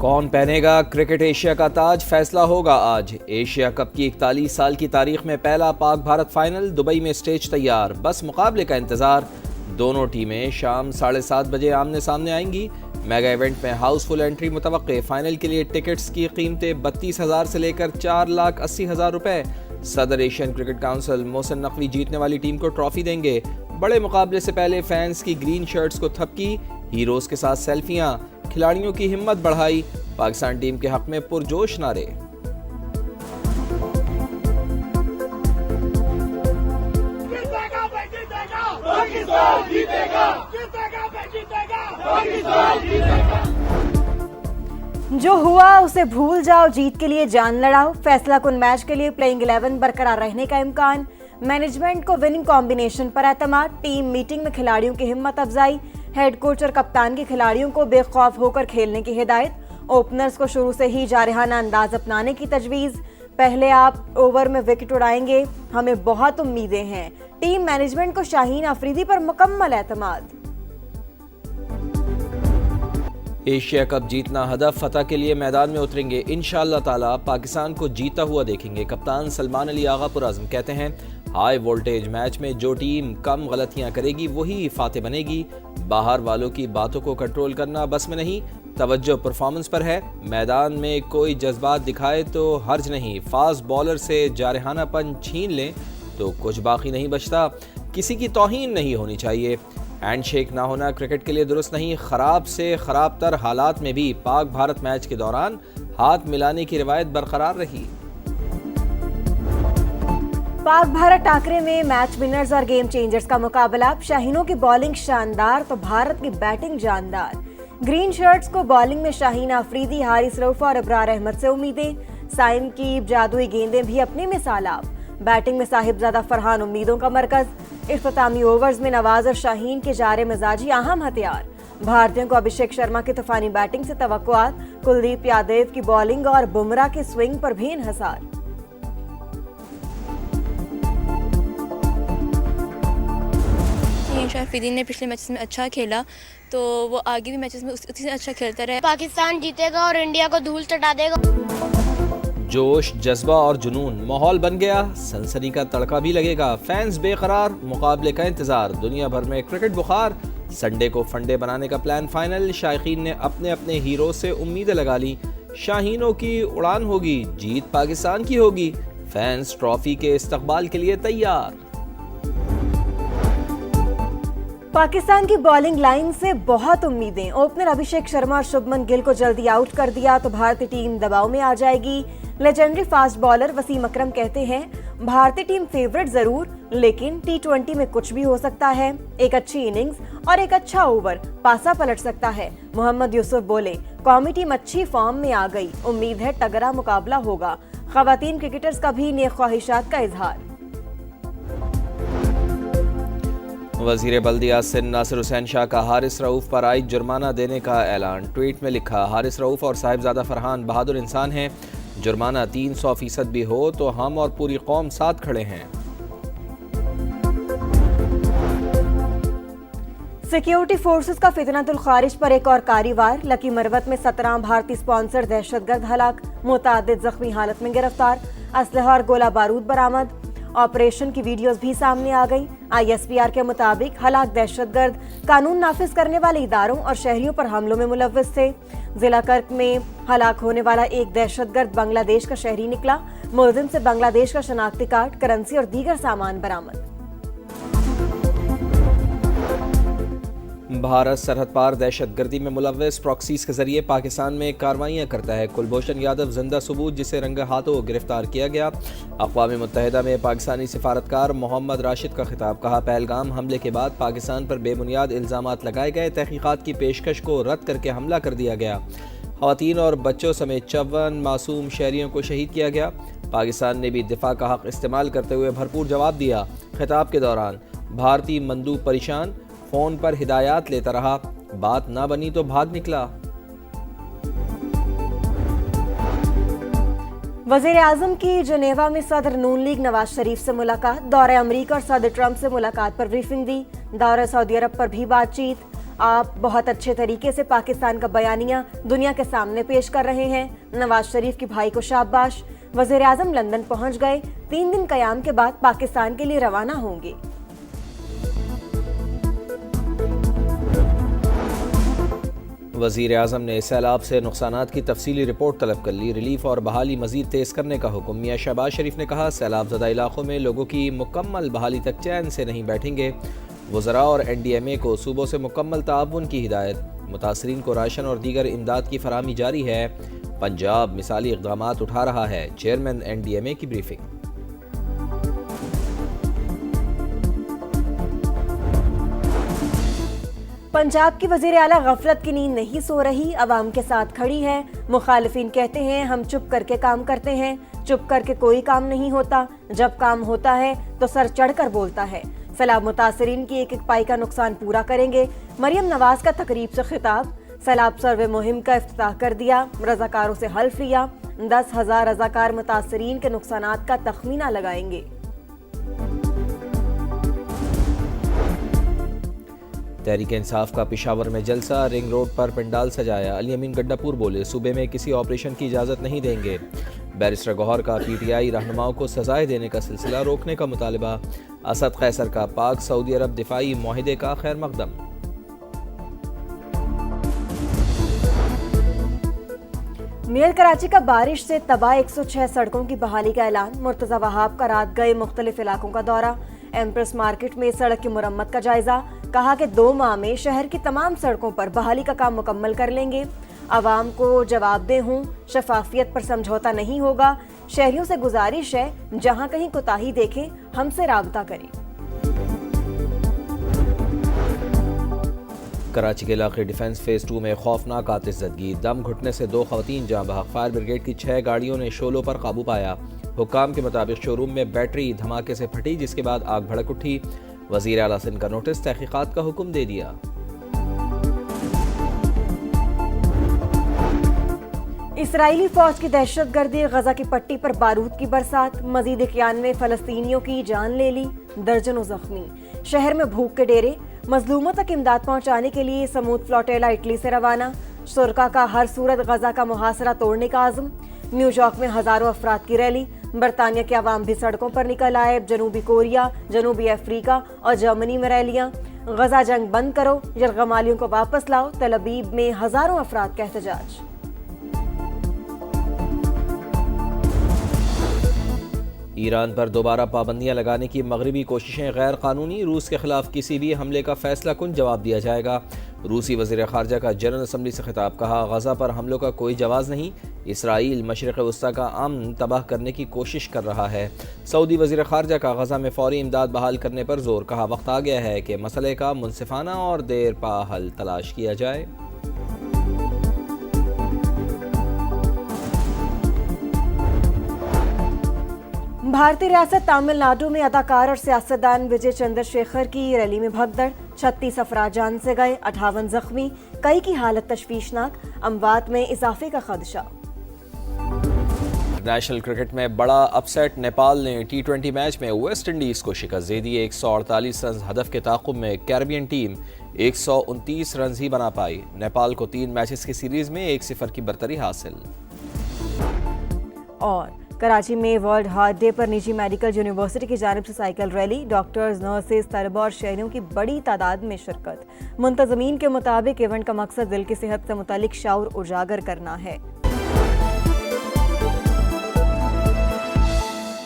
कौन पहनेगा cricket Asia का ताज, फैसला होगा आज। एशिया कप की 41 साल की तारीख में पहला पाक भारत फाइनल, दुबई में स्टेज तैयार, बस मुकाबले का इंतजार। दोनों टीमें शाम 7:30 बजे आमने सामने आएंगी। मेगा इवेंट में हाउसफुल एंट्री मुतवक्के। फाइनल के लिए टिकट्स की कीमतें 32,000 से लेकर 4,80,000 रुपए। सदर Asian cricket council Mohsin Naqvi जीतने वाली टीम को ट्रॉफी देंगे। बड़े मुकाबले से पहले फैंस की ग्रीन शर्ट्स को थपकी, हीरोज के साथ सेल्फियां, खिलाड़ियों की हिम्मत बढ़ाई, पाकिस्तान टीम के हक में पुरजोश नारे। जो हुआ उसे भूल जाओ, जीत के लिए जान लड़ाओ। फैसला कुन मैच के लिए प्लेइंग 11 बरकरार रहने का इम्कान। मैनेजमेंट को विनिंग कॉम्बिनेशन पर एतमाद। टीम मीटिंग में खिलाड़ियों की हिम्मत अफजाई। हेड कोच और कप्तान के खिलाड़ियों को बेखौफ होकर खेलने की हिदायत। ओपनर्स को शुरू से ही जारहाना अंदाज अपनाने की तजवीज़। पहले आप ओवर में विकेट उड़ाएंगे, हमें बहुत उम्मीदें हैं। टीम मैनेजमेंट को शाहीन अफरीदी पर मुकम्मल एतमाद। एशिया कप जीतना हदफ, फतह के लिए मैदान में उतरेंगे। इंशाअल्लाह ताला पाकिस्तान को जीता हुआ देखेंगे। कप्तान सलमान अली आगा पुरअज़्म कहते हैं, हाई वोल्टेज मैच में जो टीम कम गलतियां करेगी वही फाते बनेगी। बाहर वालों की बातों को कंट्रोल करना बस में नहीं, तवज्जो परफॉर्मेंस पर है। मैदान में कोई जज्बात दिखाए तो हर्ज नहीं। फास्ट बॉलर से जारहानापन छीन लें तो कुछ बाकी नहीं बचता। किसी की तौहीन नहीं होनी चाहिए। हैंडशेक ना होना क्रिकेट के लिए दुरुस्त नहीं। खराब से खराब तर हालात में भी पाक भारत मैच के दौरान हाथ मिलाने की रिवायत बरकरार रही। पाक भारत टाकरे में मैच विनर्स और गेम चेंजर्स का मुकाबला। शाहीनों की बॉलिंग शानदार तो भारत की बैटिंग जानदार। ग्रीन शर्ट्स को बॉलिंग में शाहीन अफरीदी, हारिस रऊफ और इब्रार अहमद से उम्मीदें। साइम की जादुई गेंदें भी अपने में सालाब। बैटिंग में साहिबजादा फरहान उम्मीदों का मरकज। इख्तितामी ओवर्स में नवाज और शाहीन के जारे मिजाजी अहम हथियार। भारतीयों को अभिषेक शर्मा की तूफानी बैटिंग से तवक्कुआत। कुलदीप यादव की बॉलिंग और बुमराह के स्विंग पर भी इन्हिसार। अफरीदी ने पिछले मैचेस में अच्छा खेला तो वो आगे भी मैचेस में उसी से अच्छा खेलता रहे। पाकिस्तान जीतेगा और इंडिया को धूल चटा देगा। जोश, जज्बा और जुनून माहौल बन गया। सनसनी का तड़का भी लगेगा। फैंस बेकरार, मुकाबले का इंतजार। दुनिया भर में क्रिकेट बुखार। संडे को फंडे बनाने का प्लान फाइनल। शायकीन ने अपने अपने हीरो से उम्मीदें लगा ली। शाहीनों की उड़ान होगी, जीत पाकिस्तान की होगी। फैंस ट्रॉफी के इस्तकबाल के लिए तैयार। पाकिस्तान की बॉलिंग लाइन से बहुत उम्मीदें। ओपनर अभिषेक शर्मा और शुभमन गिल को जल्दी आउट कर दिया तो भारतीय टीम दबाव में आ जाएगी। लेजेंडरी फास्ट बॉलर वसीम अकरम कहते हैं, भारतीय टीम फेवरेट जरूर, लेकिन T20 में कुछ भी हो सकता है। एक अच्छी इनिंग्स और एक अच्छा ओवर पासा पलट सकता है। मोहम्मद यूसुफ बोले, कौमी टीम अच्छी फॉर्म में आ गई, उम्मीद है तगड़ा मुकाबला होगा। खवातीन क्रिकेटर्स का भी नेक ख्वाहिशात का इजहार। वजीर बल्दिया सिंध नासिर हुसैन शाह का हारिस रऊफ पर आयद जुर्माना देने का ऐलान। ट्वीट में लिखा, हारिस रऊफ और साहिबजादा फरहान बहादुर इंसान हैं। जुर्माना 300% भी हो तो हम और पूरी कौम साथ खड़े हैं। सिक्योरिटी फोर्सेस का फितनतुल खारिज पर एक और कारवार। लकी मरवत में 17 भारतीय स्पॉन्सर दहशतगर्द हलाक, मुतादिद जख्मी हालत में गिरफ्तार। असलहा और गोला बारूद बरामद। ऑपरेशन की वीडियोस भी सामने आ गई। ISPR के मुताबिक हलाक दहशतगर्द कानून नाफिज करने वाले इदारों और शहरियों पर हमलों में मुलव्वस थे। जिला कर्क में हलाक होने वाला एक दहशतगर्द बांग्लादेश का शहरी निकला। मुलजिम से बांग्लादेश का शनाख्ती कार्ड, करेंसी और दीगर सामान बरामद। भारत सरहद पार दहशतगर्दी में मुलव्वस प्रॉक्सीज के जरिए पाकिस्तान में कार्रवाइयाँ करता है। कुलभूषण यादव जिंदा सबूत, जिसे रंगे हाथों गिरफ्तार किया गया। अक़वाम मुत्तहिदा में पाकिस्तानी सिफारतकार मोहम्मद राशिद का खिताब। कहा, पहलगाम हमले के बाद पाकिस्तान पर बेबुनियाद इल्ज़ामात लगाए गए। तहकीकात की पेशकश को रद्द करके हमला कर दिया गया। ख़वातीन और बच्चों समेत 54 मासूम शहरियों को शहीद किया गया। पाकिस्तान ने भी दिफा का हक इस्तेमाल करते हुए भरपूर जवाब दिया। खिताब के दौरान भारतीय मंदूब परेशान, फोन पर हिदायत लेता रहा, बात ना बनी तो भाग निकला। वज़ीर-ए-आज़म की जनेवा में सदर नून लीग नवाज शरीफ से मुलाकात। दौरे अमरीका और सदर ट्रंप से मुलाकात पर ब्रीफिंग दी। दौरे सऊदी अरब पर भी बातचीत। आप बहुत अच्छे तरीके से पाकिस्तान का बयानिया दुनिया के सामने पेश कर रहे हैं। नवाज शरीफ के भाई को शाबाश। वज़ीर आज़म लंदन पहुंच गए, 3 दिन क़याम के बाद पाकिस्तान के लिए रवाना होंगे। वज़ीर आज़म ने सैलाब से नुकसानात की तफसीली रिपोर्ट तलब कर ली। रिलीफ और बहाली मज़ीद तेज़ करने का हुक्म। मियां शहबाज शरीफ ने कहा, सैलाब ज़दा इलाकों में लोगों की मुकम्मल बहाली तक चैन से नहीं बैठेंगे। वज़रा और NDMA को सूबों से मुकम्मल ताउन की हिदायत। मुतासरीन को राशन और दीगर इमदाद की फराहमी जारी है। पंजाब मिसाली इक़दामात उठा रहा है। चेयरमैन NDMA की ब्रीफिंग। पंजाब की वज़ीर आला गफलत की नींद नहीं सो रही, अवाम के साथ खड़ी है। मुखालिफिन कहते हैं हम चुप करके काम करते हैं। चुप करके कोई काम नहीं होता, जब काम होता है तो सर चढ़कर बोलता है। सैलाब मुतासरीन की एक पाई का नुकसान पूरा करेंगे। मरियम नवाज का तकरीब से खिताब। सैलाब सर्वे मुहिम का इफ्तिताह कर दिया, रजाकारों से हल्फ लिया। 10,000 रजाकार मुतासरीन के नुकसानात का तखमीना लगाएंगे। तहरीक इंसाफ का पेशावर में जलसा। रिंग रोड पर पंडाल सजाया। अली अमीन गड्डापुर बोले, सूबे में किसी ऑपरेशन की इजाज़त नहीं देंगे। बैरिस्टर गौहर का PTI रहनुमाओं को सजाएं देने का सिलसिला रोकने का मुतालबा। असद कैसर का पाक सऊदी अरब दिफाई मुआहिदे का खैर मकदम। मेयर कराची का बारिश से तबाह 106 सड़कों की बहाली का ऐलान। मुर्तज़ा वहाब का रात गए मुख्तलिफ इलाकों का दौरा। एम्प्रेस मार्केट में सड़क की मुरम्मत का जायजा। कहा कि 2 माह में शहर की तमाम सड़कों पर बहाली का काम मुकम्मल कर लेंगे। आवाम को जवाबदेह हूँ, शफाफियत पर समझौता नहीं होगा। शहरियों से गुजारिश है, जहाँ कहीं कोताही देखें हमसे राबता करें। कराची के इलाके डिफेंस फेज 2 में खौफनाक आतिशज़दगी। दम घुटने से 2 ख़वातीन जाँ बहक। फायर ब्रिगेड की 6 गाड़ियों ने शोलों पर काबू पाया। हुक्काम के मुताबिक शोरूम में बैटरी धमाके से फटी, जिसके बाद आग भड़क उठी। वज़ीर आला सिंध का नोटिस, तहकीकात का हुक्म दे दिया। इसराइली फौज की दहशतगर्दी। गजा की पट्टी पर बारूद की बरसात। मजीद 91 फलस्तीनियों की जान ले ली, दर्जनों जख्मी। शहर में भूख के डेरे। मजलूमों तक इमदाद पहुंचाने के लिए समूद फ्लोटेला इटली से रवाना। शुरका का हर सूरत गजा का मुहासरा तोड़ने का आज़म। न्यूयॉर्क में हजारों अफराद की रैली। बरतानिया के अवाम भी सड़कों पर निकल आए। जनूबी कोरिया, जनूबी अफ्रीका और जर्मनी में रैलियां। गजा जंग बंद करो, यरगमालियों को वापस लाओ। तल अबीब में हजारों अफराद का एहतजाज। ईरान पर दोबारा पाबंदियां लगाने की मगरबी कोशिशें गैर कानूनी। रूस के खिलाफ किसी भी हमले का फैसला कुन जवाब दिया जाएगा। रूसी वज़ीर ख़ारजा का जनरल असम्बली से खिताब। कहा, गजा पर हमलों का कोई जवाज़ नहीं। इसराइल मशरिक़ वस्ता का अमन तबाह करने की कोशिश कर रहा है। सऊदी वज़ीर ख़ारजा का गजा में फ़ौरी इमदाद बहाल करने पर जोर। कहा, वक्त आ गया है कि मसले का मुनसिफाना और देर पा हल तलाश किया जाए। भारतीय रियासत तमिलनाडु में अदाकार और सियासतदान विजय चंद्रशेखर की रैली में भगदड़। 36 अफराद जान से गए, 58 जख्मी। कई की हालत तशवीशनाक। अमवात में इजाफे का खदशा। नेशनल क्रिकेट में बड़ा अपसेट। नेपाल ने T20 मैच में वेस्ट इंडीज को शिकस्त दे दी। 148 रन हदफ के ताक़ुब में कैरेबियन टीम 129 रन ही बना पाई। नेपाल को 3 मैचेस की सीरीज में 1-0 की बरतरी हासिल। और कराची में वर्ल्ड हार्ट डे पर निजी मेडिकल यूनिवर्सिटी की जानिब से साइकिल रैली। डॉक्टर्स, नर्सेज, तलबा और शहरियों की बड़ी तादाद में शिरकत। मुंतज़मीन के मुताबिक इवेंट का मकसद दिल की सेहत से मुतालिक शऊर उजागर करना है।